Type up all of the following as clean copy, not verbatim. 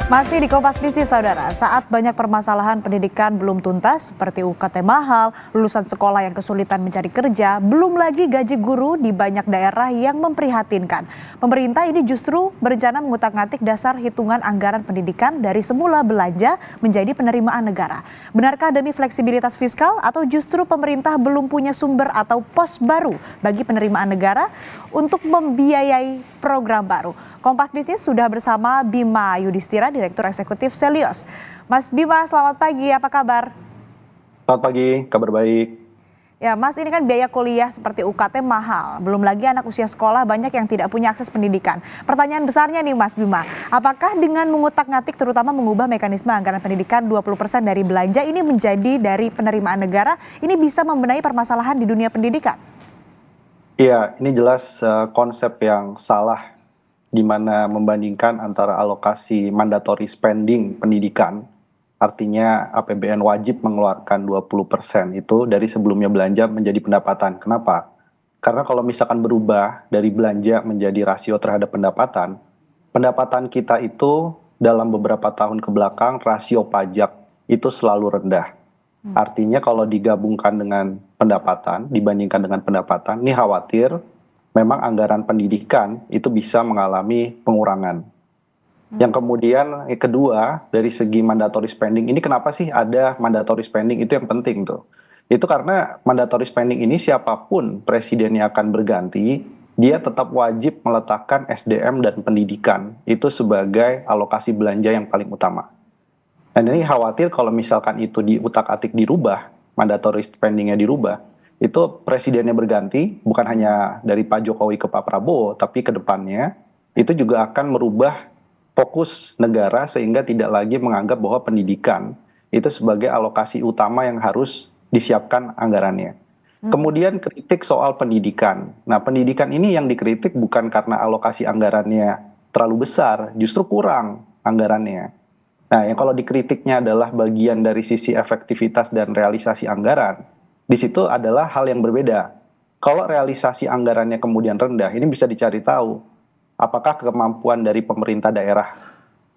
Masih di Kompas Bisnis, Saudara. Saat banyak permasalahan pendidikan belum tuntas, seperti UKT mahal, lulusan sekolah yang kesulitan mencari kerja, belum lagi gaji guru di banyak daerah yang memprihatinkan. Pemerintah ini justru berencana mengutak-ngatik dasar hitungan anggaran pendidikan dari semula belanja menjadi penerimaan negara. Benarkah demi fleksibilitas fiskal atau justru pemerintah belum punya sumber atau pos baru bagi penerimaan negara untuk membiayai program baru? Kompas Bisnis sudah bersama Bima Yudhistira, Direktur Eksekutif Selios. Mas Bima, selamat pagi, apa kabar? Selamat pagi, kabar baik. Ya Mas, ini kan biaya kuliah seperti UKT mahal. Belum lagi anak usia sekolah banyak yang tidak punya akses pendidikan. Pertanyaan besarnya nih Mas Bima, apakah dengan mengutak-ngatik terutama mengubah mekanisme anggaran pendidikan 20% dari belanja ini menjadi dari penerimaan negara, ini bisa membenahi permasalahan di dunia pendidikan? Iya, ini jelas konsep yang salah di mana membandingkan antara alokasi mandatory spending pendidikan, artinya APBN wajib mengeluarkan 20% itu dari sebelumnya belanja menjadi pendapatan. Kenapa? Karena kalau misalkan berubah dari belanja menjadi rasio terhadap pendapatan, pendapatan kita itu dalam beberapa tahun ke belakang rasio pajak itu selalu rendah. Artinya kalau digabungkan dengan pendapatan, dibandingkan dengan pendapatan, ini khawatir memang anggaran pendidikan itu bisa mengalami pengurangan. Yang kemudian kedua, dari segi mandatory spending, ini kenapa sih ada mandatory spending, itu yang penting tuh. Itu karena mandatory spending ini siapapun presidennya akan berganti, dia tetap wajib meletakkan SDM dan pendidikan itu sebagai alokasi belanja yang paling utama. Dan ini khawatir kalau misalkan itu diutak-atik dirubah, mandatory spending-nya dirubah, itu presidennya berganti, bukan hanya dari Pak Jokowi ke Pak Prabowo, tapi ke depannya itu juga akan merubah fokus negara sehingga tidak lagi menganggap bahwa pendidikan itu sebagai alokasi utama yang harus disiapkan anggarannya. Kemudian kritik soal pendidikan. Nah, pendidikan ini yang dikritik bukan karena alokasi anggarannya terlalu besar, justru kurang anggarannya. Nah, yang kalau dikritiknya adalah bagian dari sisi efektivitas dan realisasi anggaran, di situ adalah hal yang berbeda. Kalau realisasi anggarannya kemudian rendah, ini bisa dicari tahu apakah kemampuan dari pemerintah daerah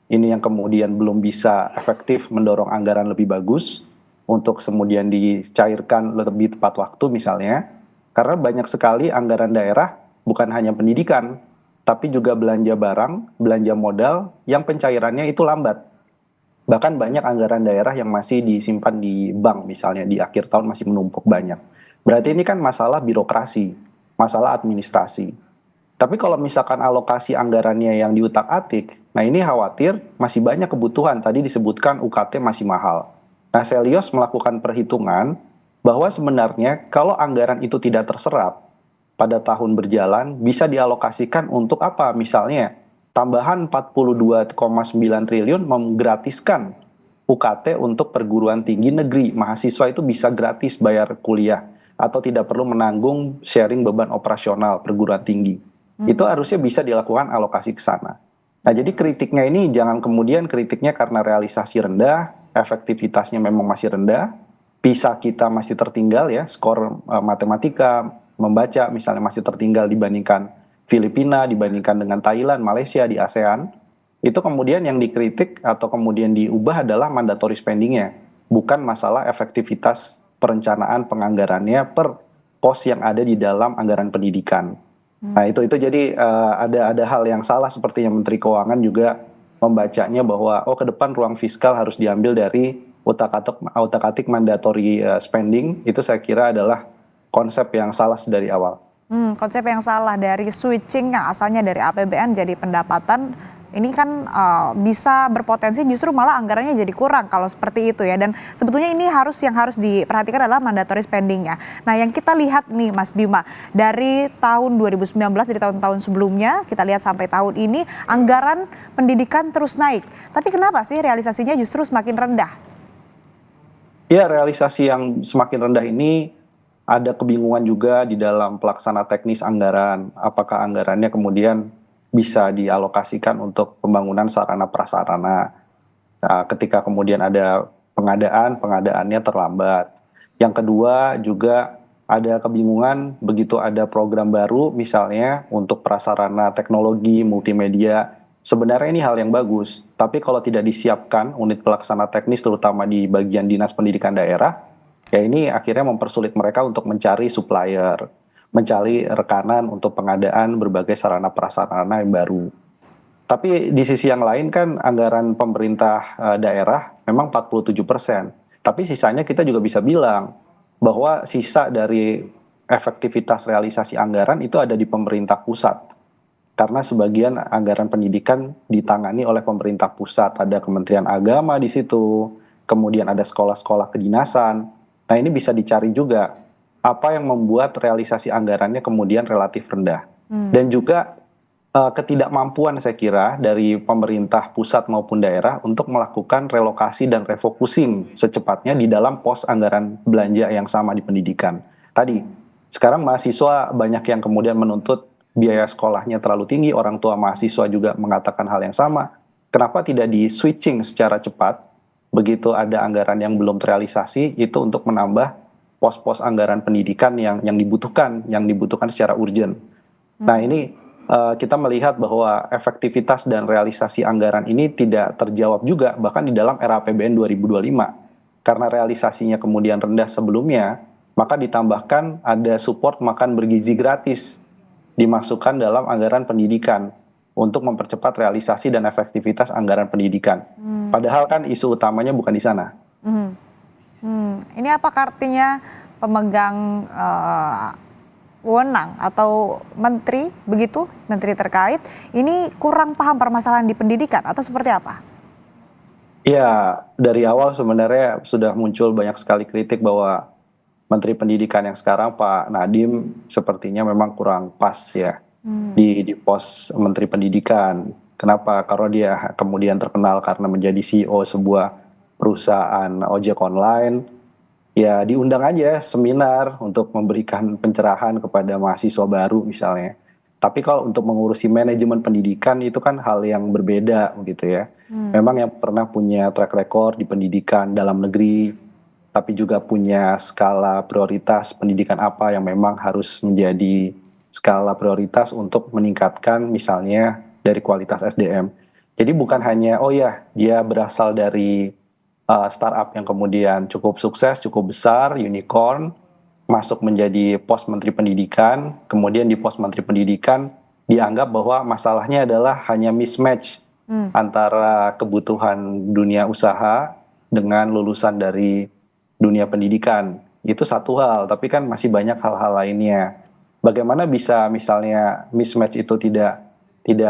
ini yang kemudian belum bisa efektif mendorong anggaran lebih bagus untuk kemudian dicairkan lebih tepat waktu misalnya, karena banyak sekali anggaran daerah bukan hanya pendidikan, tapi juga belanja barang, belanja modal yang pencairannya itu lambat. Bahkan banyak anggaran daerah yang masih disimpan di bank misalnya di akhir tahun masih menumpuk banyak. Berarti ini kan masalah birokrasi, masalah administrasi. Tapi kalau misalkan alokasi anggarannya yang diutak-atik, nah ini khawatir masih banyak kebutuhan. Tadi disebutkan UKT masih mahal. Nah, Selios melakukan perhitungan bahwa sebenarnya kalau anggaran itu tidak terserap pada tahun berjalan bisa dialokasikan untuk apa? Misalnya tambahan 42,9 triliun menggratiskan UKT untuk perguruan tinggi negeri. Mahasiswa itu bisa gratis bayar kuliah atau tidak perlu menanggung sharing beban operasional perguruan tinggi. Itu harusnya bisa dilakukan alokasi ke sana. Nah, jadi kritiknya ini jangan kemudian kritiknya karena realisasi rendah, efektivitasnya memang masih rendah, PISA kita masih tertinggal ya, skor matematika, membaca misalnya masih tertinggal dibandingkan Filipina, dibandingkan dengan Thailand, Malaysia di ASEAN, itu kemudian yang dikritik atau kemudian diubah adalah mandatory spending-nya, bukan masalah efektivitas perencanaan penganggarannya per pos yang ada di dalam anggaran pendidikan. Nah, itu jadi ada hal yang salah sepertinya Menteri Keuangan juga membacanya bahwa ke depan ruang fiskal harus diambil dari utak-atik mandatory spending, itu saya kira adalah konsep yang salah dari awal. Konsep yang salah dari switching yang asalnya dari APBN jadi pendapatan, ini kan bisa berpotensi justru malah anggarannya jadi kurang kalau seperti itu ya. Dan sebetulnya ini yang harus diperhatikan adalah mandatory spending-nya. Nah, yang kita lihat nih Mas Bima, dari tahun 2019, dari tahun-tahun sebelumnya, kita lihat sampai tahun ini, anggaran pendidikan terus naik. Tapi kenapa sih realisasinya justru semakin rendah? Ya, realisasi yang semakin rendah ini ada kebingungan juga di dalam pelaksana teknis anggaran. Apakah anggarannya kemudian bisa dialokasikan untuk pembangunan sarana prasarana. Nah, ketika kemudian ada pengadaannya terlambat. Yang kedua juga ada kebingungan begitu ada program baru misalnya untuk prasarana teknologi multimedia Sebenarnya ini hal yang bagus, tapi kalau tidak disiapkan unit pelaksana teknis terutama di bagian dinas pendidikan daerah, ya ini akhirnya mempersulit mereka untuk mencari supplier, mencari rekanan untuk pengadaan berbagai sarana prasarana yang baru. Tapi di sisi yang lain kan anggaran pemerintah daerah memang 47%. Tapi sisanya kita juga bisa bilang bahwa sisa dari efektivitas realisasi anggaran itu ada di pemerintah pusat. Karena sebagian anggaran pendidikan ditangani oleh pemerintah pusat, ada Kementerian Agama di situ, kemudian ada sekolah-sekolah kedinasan. Nah, ini bisa dicari juga apa yang membuat realisasi anggarannya kemudian relatif rendah. Dan juga ketidakmampuan saya kira dari pemerintah pusat maupun daerah untuk melakukan relokasi dan refocusing secepatnya di dalam pos anggaran belanja yang sama di pendidikan. Tadi, sekarang mahasiswa banyak yang kemudian menuntut biaya sekolahnya terlalu tinggi, orang tua mahasiswa juga mengatakan hal yang sama. Kenapa tidak di switching secara cepat, begitu ada anggaran yang belum terrealisasi, itu untuk menambah pos-pos anggaran pendidikan yang dibutuhkan secara urgent. Nah, ini kita melihat bahwa efektivitas dan realisasi anggaran ini tidak terjawab juga bahkan di dalam era APBN 2025. Karena realisasinya kemudian rendah sebelumnya, maka ditambahkan ada support makan bergizi gratis dimasukkan dalam anggaran pendidikan untuk mempercepat realisasi dan efektivitas anggaran pendidikan. Padahal kan isu utamanya bukan di sana. Ini apa artinya pemegang wewenang atau menteri begitu, menteri terkait ini kurang paham permasalahan di pendidikan atau seperti apa? Ya, dari awal sebenarnya sudah muncul banyak sekali kritik bahwa Menteri Pendidikan yang sekarang Pak Nadiem sepertinya memang kurang pas ya di pos Menteri Pendidikan. Kenapa? Karena dia kemudian terkenal karena menjadi CEO sebuah perusahaan ojek online. Ya diundang aja seminar untuk memberikan pencerahan kepada mahasiswa baru misalnya. Tapi kalau untuk mengurusi manajemen pendidikan itu kan hal yang berbeda begitu ya. Memang yang pernah punya track record di pendidikan dalam negeri, tapi juga punya skala prioritas pendidikan apa yang memang harus menjadi skala prioritas untuk meningkatkan misalnya dari kualitas SDM. Jadi bukan hanya oh ya dia berasal dari startup yang kemudian cukup sukses, cukup besar, unicorn, masuk menjadi pos Menteri Pendidikan, kemudian di pos Menteri Pendidikan dianggap bahwa masalahnya adalah hanya mismatch antara kebutuhan dunia usaha dengan lulusan dari dunia pendidikan. Itu satu hal, tapi kan masih banyak hal-hal lainnya. Bagaimana bisa misalnya mismatch itu tidak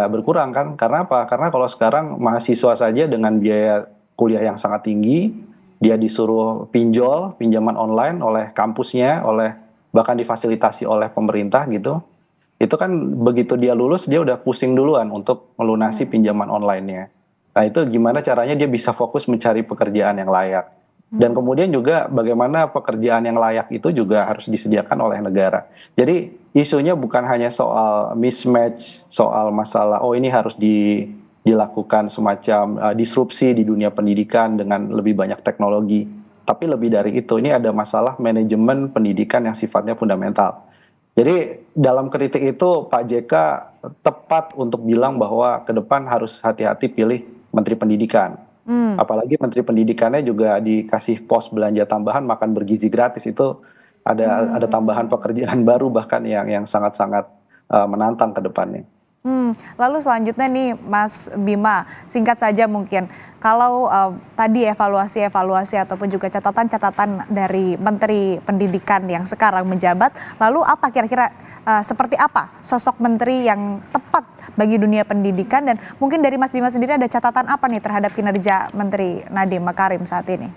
berkurang kan? Karena apa? Karena kalau sekarang mahasiswa saja dengan biaya kuliah yang sangat tinggi, dia disuruh pinjaman online oleh kampusnya, bahkan difasilitasi oleh pemerintah gitu. Itu kan begitu dia lulus, dia udah pusing duluan untuk melunasi pinjaman online-nya. Nah itu gimana caranya dia bisa fokus mencari pekerjaan yang layak. Dan kemudian juga bagaimana pekerjaan yang layak itu juga harus disediakan oleh negara. Jadi isunya bukan hanya soal mismatch, soal masalah oh ini harus dilakukan semacam disrupsi di dunia pendidikan dengan lebih banyak teknologi. Tapi lebih dari itu, ini ada masalah manajemen pendidikan yang sifatnya fundamental. Jadi dalam kritik itu Pak JK tepat untuk bilang bahwa ke depan harus hati-hati pilih Menteri Pendidikan. Apalagi Menteri Pendidikannya juga dikasih pos belanja tambahan makan bergizi gratis, itu ada tambahan pekerjaan baru bahkan yang sangat-sangat menantang ke depannya. Lalu selanjutnya nih Mas Bima, singkat saja mungkin kalau tadi evaluasi ataupun juga catatan-catatan dari Menteri Pendidikan yang sekarang menjabat, lalu apa kira-kira seperti apa sosok menteri yang tepat bagi dunia pendidikan, dan mungkin dari Mas Bima sendiri ada catatan apa nih terhadap kinerja Menteri Nadiem Makarim saat ini?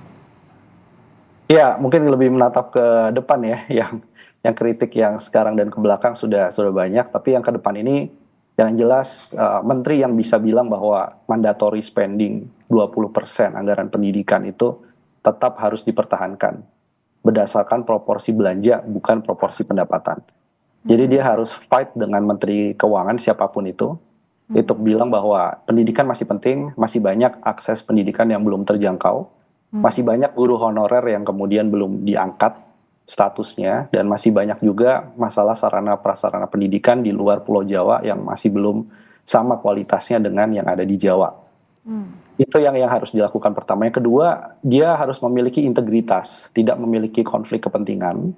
Ya, mungkin lebih menatap ke depan ya, yang kritik yang sekarang dan ke belakang sudah banyak, tapi yang ke depan ini yang jelas menteri yang bisa bilang bahwa mandatory spending 20% anggaran pendidikan itu tetap harus dipertahankan berdasarkan proporsi belanja bukan proporsi pendapatan. Jadi dia harus fight dengan Menteri Keuangan siapapun itu untuk bilang bahwa pendidikan masih penting, masih banyak akses pendidikan yang belum terjangkau, masih banyak guru honorer yang kemudian belum diangkat statusnya, dan masih banyak juga masalah sarana prasarana pendidikan di luar Pulau Jawa yang masih belum sama kualitasnya dengan yang ada di Jawa. Itu yang harus dilakukan pertama. Yang kedua, dia harus memiliki integritas, tidak memiliki konflik kepentingan,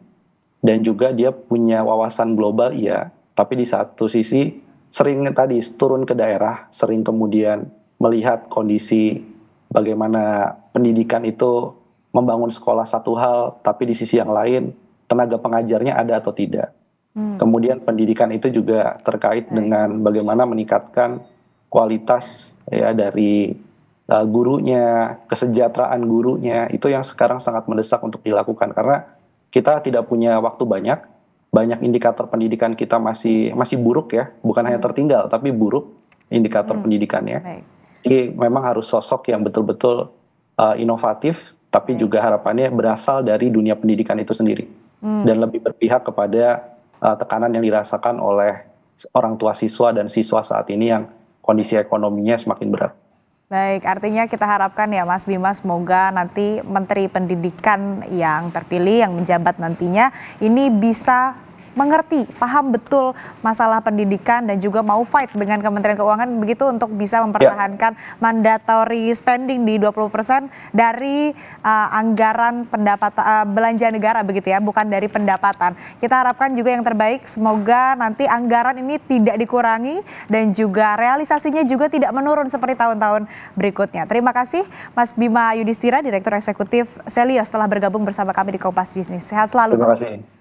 dan juga dia punya wawasan global, iya, tapi di satu sisi sering tadi turun ke daerah, sering kemudian melihat kondisi bagaimana pendidikan itu membangun sekolah satu hal, tapi di sisi yang lain tenaga pengajarnya ada atau tidak. Kemudian pendidikan itu juga terkait dengan bagaimana meningkatkan kualitas ya dari gurunya, kesejahteraan gurunya, itu yang sekarang sangat mendesak untuk dilakukan karena kita tidak punya waktu banyak indikator pendidikan kita masih buruk ya, bukan hanya tertinggal tapi buruk indikator pendidikannya. Jadi memang harus sosok yang betul-betul inovatif, tapi juga harapannya berasal dari dunia pendidikan itu sendiri dan lebih berpihak kepada tekanan yang dirasakan oleh orang tua siswa dan siswa saat ini yang kondisi ekonominya semakin berat. Baik, artinya kita harapkan ya Mas Bima, semoga nanti Menteri Pendidikan yang terpilih, yang menjabat nantinya, ini bisa mengerti, paham betul masalah pendidikan dan juga mau fight dengan Kementerian Keuangan begitu untuk bisa mempertahankan mandatory spending di 20% dari anggaran belanja negara begitu ya, bukan dari pendapatan. Kita harapkan juga yang terbaik, semoga nanti anggaran ini tidak dikurangi dan juga realisasinya juga tidak menurun seperti tahun-tahun berikutnya. Terima kasih Mas Bima Yudhistira, Direktur Eksekutif Selios telah bergabung bersama kami di Kompas Bisnis. Sehat selalu. Terima kasih.